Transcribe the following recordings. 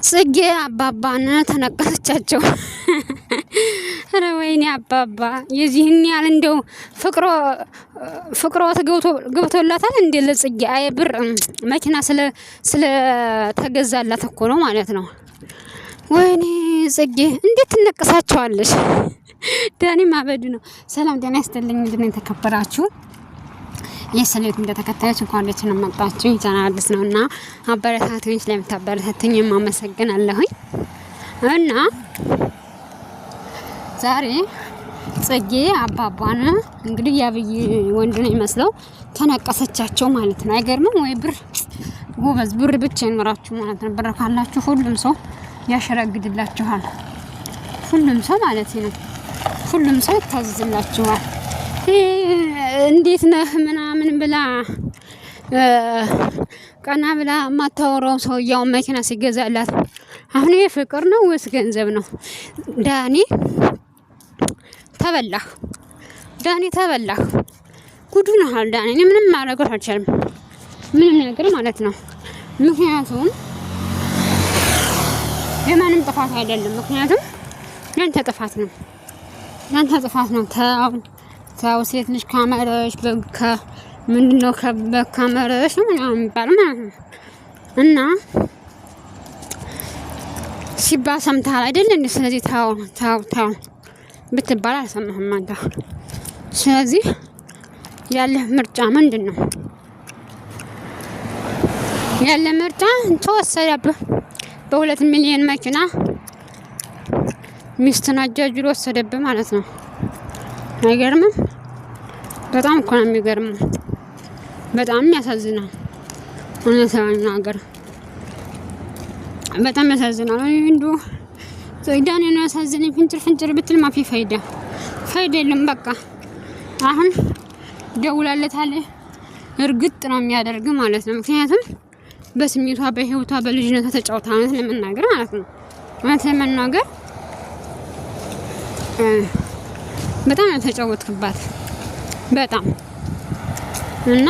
ጽጌ አባባን ተነቀሰቻቸው። ኧረ ወይኔ አባባ የዚህን ያህል እንደው ፍቅሮ ገብቶላታል እንዴ ለጽጌ? አይ ብር መኪና ስለ ተገዛላት እኮ ነው ማለት ነው። ወይኔ ጽጌ እንዴት ትነቀሳቸዋለሽ? ዳኒ ማበዱ ነው። ሰላም ጤና ይስጥልኝ። ምንድነው የተከበራችሁ የሰሌት እንደተከታዮች እንኳን ደስ ነው መጣችሁ። ቻናል አዲስ ነውና አበረታቱኝ። ስለምታበረታቱኝ አመሰግናለሁኝ። እና ዛሬ ጽጌ አባባን እንግዲህ ያብይ ወንድ ነው ይመስለው ተነቀሰቻቸው ማለት ነው። አይገርምም ወይ? ብር ጎበዝ፣ ብር ብቻ ይኖራችሁ ማለት ነው። ብር ካላችሁ ሁሉም ሰው ያሸረግድላችኋል። ሁሉም ሰው ማለት ነው። ሁሉም ሰው ይታዘዝላችኋል። እንዴት ነህ ምናምን ብላ ቀና ብላ ማታወራው ሰውየው መኪና ሲገዛላት አሁን ይሄ ፍቅር ነው ወይስ ገንዘብ ነው? ዳኒ ተበላህ፣ ዳኒ ተበላህ። ጉዱ ነው ዳኒ። እኔ ምንም ማድረግ አልቻልም፣ ምንም ነገር ማለት ነው። ምክንያቱም የማንም ጥፋት አይደለም። ምክንያቱም ያንተ ጥፋት ነው፣ ያንተ ጥፋት ነው። ታው ሴት ልጅ ካመረሽ ምንድነው ካመረሽ ነው የሚባለው ማለት ነው። እና ሲባል ሰምተሃል አይደል እንዴ? ስለዚህ ታው ብትባል አልሰማህም አንተ። ስለዚህ ያለህ ምርጫ ምንድነው? ያለ ምርጫ ተወሰደብህ። በ2 ሚሊዮን መኪና ሚስትን አጃጅሎ ወሰደብህ ማለት ነው። አይገርምም? በጣም እኮ ነው የሚገርመው። በጣም ያሳዝናል። እውነት ለመናገር በጣም ያሳዝናል። እንዱ ዳኒ ነው ያሳዝነኝ። ፍንጭር ብትል ማፊ ፋይዳ የለም። በቃ አሁን ደውላለታለች። እርግጥ ነው የሚያደርግ ማለት ነው። ምክንያቱም በስሜቷ በህይወቷ በልጅነቷ ተጫውታ እውነት ለመናገር ማለት ነው። እውነት ለመናገር በጣም ተጫወትክባት በጣም እና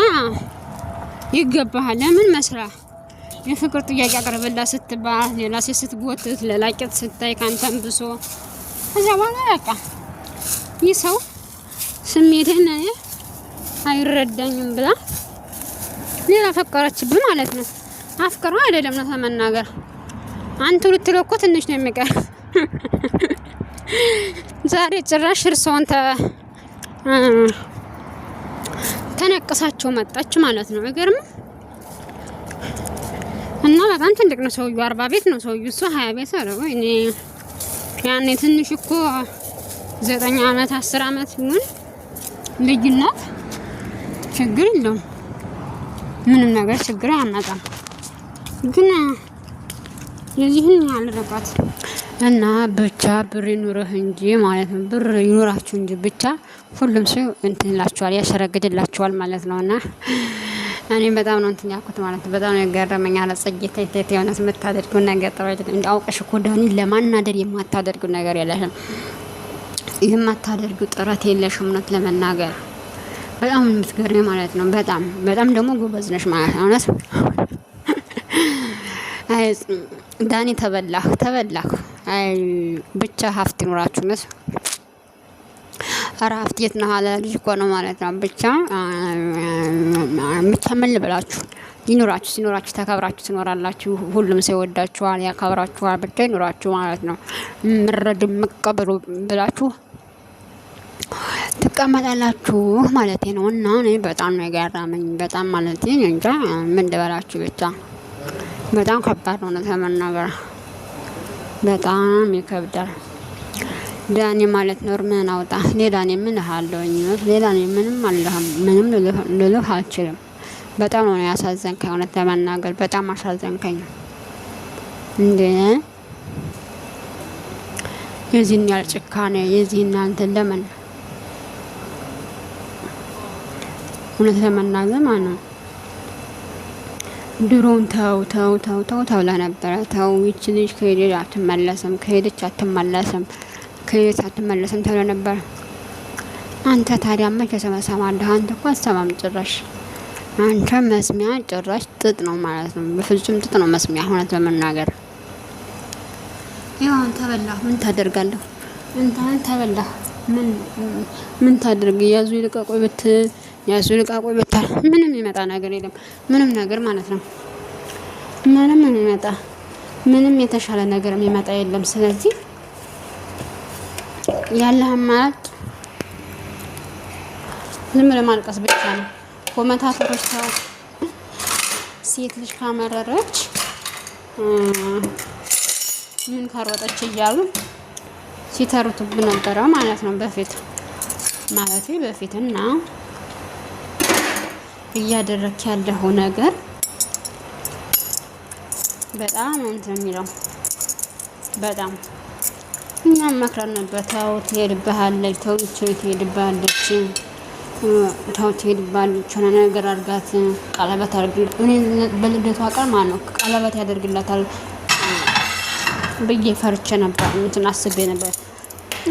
ይገባሃል። ለምን መስራ የፍቅር ጥያቄ አቀርብላት ስትባል ሌላ ሴት ስትጎትት ለላቂት ስታይ ካንተም ብሶ እዛ በኋላ በቃ ይህ ሰው ስሜትን አይረዳኝም ብላ ሌላ ፈቀረችብህ ማለት ነው። አፍቅራ አይደለም ነው ተመናገር። አንተ ልትለው እኮ ትንሽ ነው የሚቀር። ዛሬ ጭራሽ እርሷን ተነቀሳቸው መጣች ማለት ነው። አይገርም? እና በጣም ትልቅ ነው ሰውዬው። 40 ቤት ነው ሰውዬው፣ እሱ 20 ቤት አለው። እኔ ያኔ ትንሽ እኮ 9 አመት 10 አመት ይሁን ልጅነት ችግር የለውም፣ ምንም ነገር ችግር አያመጣም። ግን የዚህን ያህል ርቀት እና ብቻ ብር ይኑርህ እንጂ ማለት ነው። ብር ይኑራችሁ እንጂ ብቻ ሁሉም ሰው እንትን ይላችኋል፣ ያሸረግድላችኋል ማለት ነውና እኔ በጣም ነው እንትን ያልኩት ማለት ነው። በጣም ነው የገረመኝ። አለ ጽጌ ተይተት የሆነስ የምታደርጉት ነገር ጥሩ አይደለም። እንዳውቀሽ እኮ ዳኒ ለማናደር የማታደርጉት ነገር የለሽም፣ የማታደርጉት ጥረት የለሽም። እውነት ለመናገር በጣም የምትገርመኝ ማለት ነው። በጣም ደግሞ ጎበዝ ነሽ ማለት ነው። እውነት አይ ዳኒ ተበላህ። አይ ብቻ ሀብት ይኖራችሁ ነስ ሀብት የት ነው አለ ልጅ እኮ ነው ማለት ነው። ብቻ ምን ልበላችሁ፣ ሲኖራችሁ ተከብራችሁ ትኖራላችሁ። ሁሉም ሰው ይወዳችኋል፣ ያከብራችኋል። ብቻ ይኖራችሁ ማለት ነው። ምረድ መቀበሉ ብላችሁ ትቀመጣላችሁ ማለት ነው። እና እኔ በጣም ነው የገረመኝ። በጣም ማለት ነው እንጃ ምን ልበላችሁ። ብቻ በጣም ከባድ ነው ለመናገር፣ በጣም ይከብዳል። ዳኒ ማለት ነው ምን አውጣ። ሌላ እኔ ምን አለኝ? ሌላ እኔ ምንም ልልህ አልችልም። በጣም ነው ያሳዘንከኝ፣ እውነት ለመናገር በጣም አሳዘንከኝ። እንዴ የዚህን ያህል ጭካኔ የዚህን አንተን ለምን? እውነት ለመናገር ማለት ነው ድሮን ተው ለነበረ ተው። ይች ልጅ ከሄደች አትመለስም ተብሎ ነበር። አንተ ታዲያ መቼ ሰማለህ? አንተ እኮ አትሰማም ጭራሽ። አንተ መስሚያ ጭራሽ ጥጥ ነው ማለት ነው። በፍጹም ጥጥ ነው መስሚያ። እውነት ለመናገር ያው ተበላሁ። ምን ታደርጋለሁ? እንታን ተበላሁ። ምን ታደርግ? ያዙ ይልቀቁኝ ብትል ምንም ይመጣ ነገር የለም። ምንም ነገር ማለት ነው። ምንም የተሻለ ነገር የሚመጣ የለም። ስለዚህ ያለህ አማራጭ ዝም ብለህ ማልቀስ ብቻ ነው። ኮመንታተሮች ሴት ልጅ ካመረረች ምን ካሮጠች እያሉ ሲተሩትብ ነበረ ማለት ነው። በፊትና እያደረክ ያለው ነገር በጣም እንትን የሚለው በጣም እኛም መክረን ነበር። ተው ትሄድብሃለች፣ ተው ትሄድብሃለች፣ ሆነ ነገር አድርጋት፣ ቀለበት አድርግላት። እኔ በልደቷ ቀን ማለት ነው ቀለበት ያደርግላታል ብዬ ፈርቼ ነበር፣ እንትን አስቤ ነበር።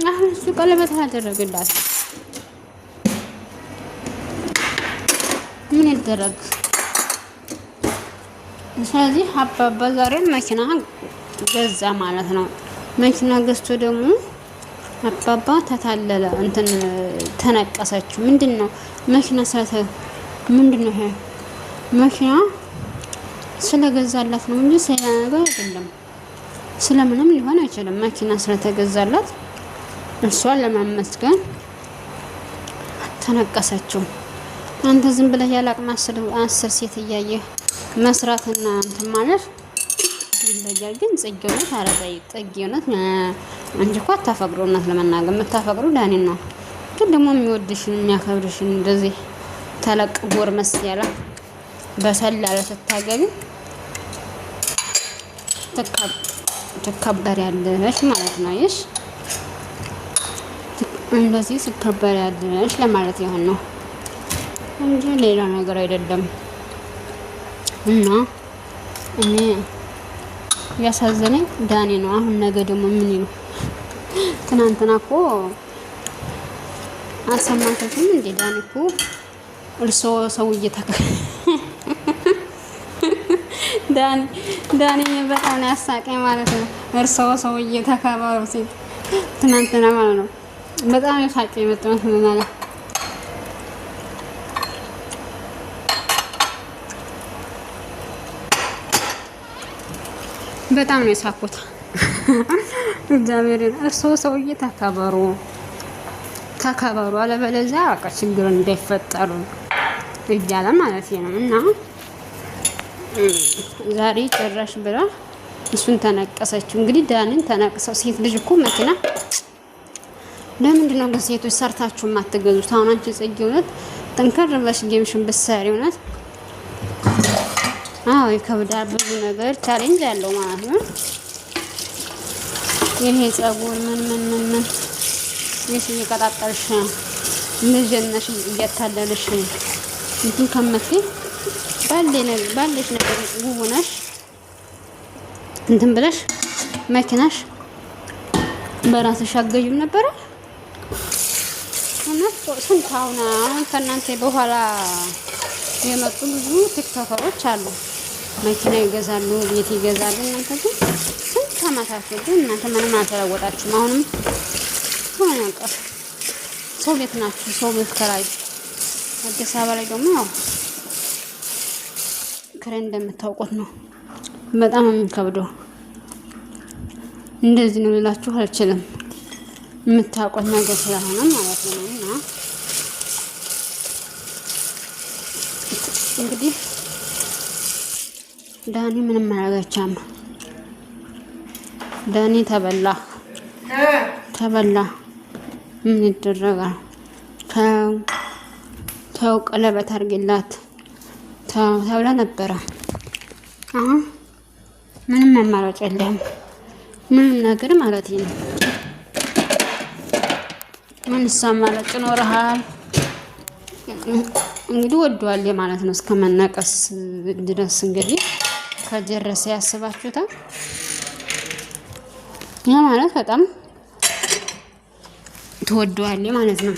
አሁን እሱ ቀለበት አላደረግላትም። ምን ይደረግ? ስለዚህ አባባ ዛሬ መኪና ገዛ ማለት ነው። መኪና ገዝቶ ደግሞ አባባ ተታለለ፣ እንትን ተነቀሰችው። ምንድነው መኪና ምንድነው ይሄ? መኪና ስለገዛላት ነው እንጂ ስለነገር አይደለም። ስለምንም ሊሆን አይችልም። መኪና ስለተገዛላት እሷን ለማመስገን ተነቀሰችው። አንተ ዝም ብለህ ያላቅም 10 ሴት እያየህ መስራትና እንትን ማለት ይለያል። ግን ጽጌውነት ጽጌውነት አንቺ እኮ አታፈቅሩ። እውነት ለመናገር የምታፈቅሩ ዳኒን ነው። ግን ደግሞ የሚወድሽን የሚያከብርሽን እንደዚህ ተለቅ ጎርመስ ያለ በሰል ያለ ስታገቢ ትከበሪያለሽ ማለት ነው። ይሽ እንደዚህ ትከበሪያለሽ ለማለት ይሆን ነው እንጂ ሌላ ነገር አይደለም። እና እኔ ያሳዘነኝ ዳኒ ነው። አሁን ነገ ደግሞ ምን ይሉ? ትናንትና እኮ አልሰማችሁም እንዴ? ዳኒ እኮ እርሶ ሰውዬ ዳኒ በጣም ነው ያሳቀኝ ማለት ነው። እርሶ ሰውዬ ተከበሩ ሲል ትናንትና ማለት ነው። በጣም ያሳቀኝ መጥቷል ማለት በጣም ነው የሳኩት። እግዚአብሔርን እርሶ ሰውዬ ተከበሩ አለበለዚያ በቃ ችግር እንዳይፈጠሩ እያለ ማለት ነው። እና ዛሬ ጭራሽ ብላ እሱን ተነቀሰችው። እንግዲህ ዳኒን ተነቅሰው። ሴት ልጅ እኮ መኪና ለምንድን ነው ግን ሴቶች ሰርታችሁ የማትገዙት? አሁን አንቺ ጽጌ እውነት ጠንከር ብለሽ ጌምሽን ብትሰሪ እውነት አዎ ይከብዳል። ብዙ ነገር ቻሌንጅ ያለው ማለት ነው። ይሄ ጸጉር ምን ይሄ እየቀጣጠልሽ ልጅነሽ እያታለልሽ እንትን ከምትይ ባለሽ ነገር ውቡነሽ እንትን ብለሽ መኪናሽ በራስሽ አገዥም ነበረ። እና ስንት አሁን ከእናንተ በኋላ የመጡ ብዙ ቲክቶከሮች አሉ። መኪና ይገዛሉ፣ ቤት ይገዛሉ። እናንተ ግን ስንት አመታችሁ ግን እናንተ ምንም አልተለወጣችሁም። አሁንም ሆነ ቀር ሰው ቤት ናችሁ፣ ሰው ቤት ከራይ። አዲስ አበባ ላይ ደግሞ ያው ክሬ እንደምታውቁት ነው። በጣም የሚከብደው እንደዚህ ነው ልላችሁ አልችልም። የምታውቁት ነገር ስለሆነ ማለት ነው። እና እንግዲህ ዳኒ ምንም ማረጋቻም ዳኒ ተበላ ምን ይደረጋል? ተው ቀለበት አድርግላት ተብላ ነበረ። አሁን ምንም አማራጭ የለም። ምንም ነገር ማለት ነው። ምን አማራጭ ይኖርሃል? እንግዲህ ወዷል ማለት ነው። እስከመነቀስ ድረስ እንግዲህ ከጀረሰ ያስባችሁታል። ያ ማለት በጣም ተወዷል ማለት ነው።